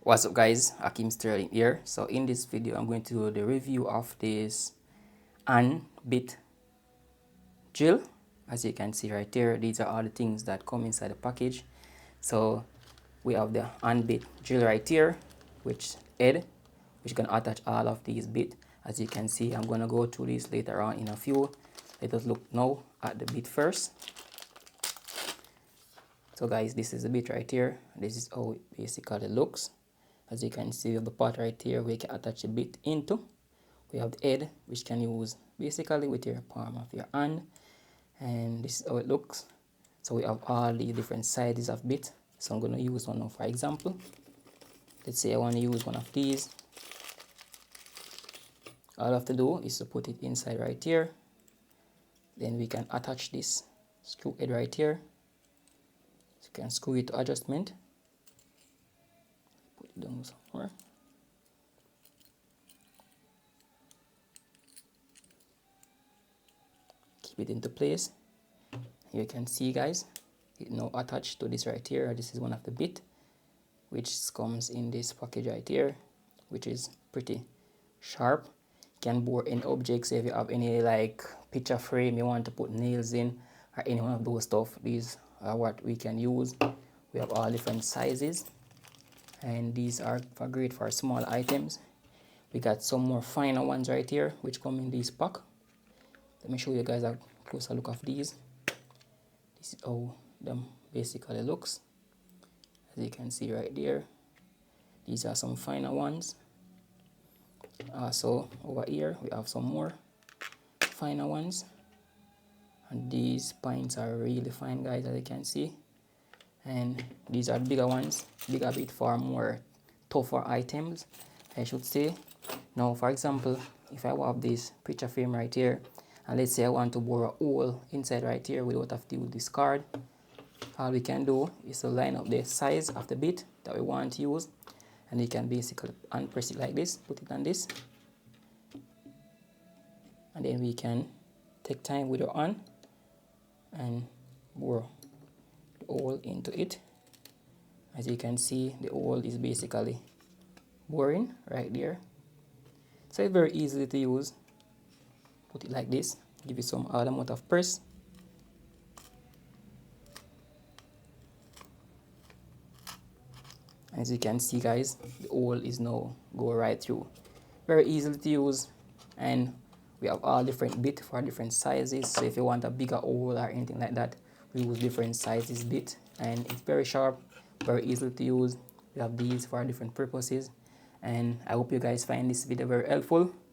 What's up guys, Ackeem Sterling here. So in this video I'm going to do the review of this and bit drill. As you can see right there, these are all the things that come inside the package. So we have the and bit drill right here, which can attach all of these bit. As you can see, I'm gonna go through this later on in a few. Let us look now at the bit first. So guys, this is the bit right here. This is how it basically looks. As you can see, the part right here we can attach a bit into. We have the head, which can use basically with your palm of your hand, and this is how it looks. So we have all the different sizes of bit. So I'm going to use one now. For example, let's say I want to use one of these. All I have to do is to put it inside right here. Then we can attach this screw head right here. So you can screw it to adjustment. Put it down somewhere. Keep it into place. You can see guys, it now attached to this right here. This is one of the bit which comes in this package right here, which is pretty sharp. You can bore any objects. If you have any like picture frame you want to put nails in or any one of those stuff, these are what we can use. We have all different sizes and these are great for small items. We got some more finer ones right here which come in this pack. Let me show you guys a closer look of these. This is how them basically looks. As you can see right there, these are some finer ones. So over here we have some more finer ones, and these pints are really fine guys, as you can see. And these are bigger ones, bigger bit for more tougher items, I should say. Now for example, if I have this picture frame right here, and let's say I want to bore a hole inside right here without have to use this card, all we can do is to line up the size of the bit that we want to use, and you can basically unpress it like this, put it on this, and then we can take time with our hand and bore the hole into it. As you can see, the hole is basically boring right there. So it's very easy to use. Put it like this, give it some odd amount of press. As you can see guys, the hole is now go right through. Very easy to use, and we have all different bit for different sizes. So if you want a bigger hole or anything like that, we use different sizes bit, and it's very sharp, very easy to use. We have these for different purposes, and I hope you guys find this video very helpful.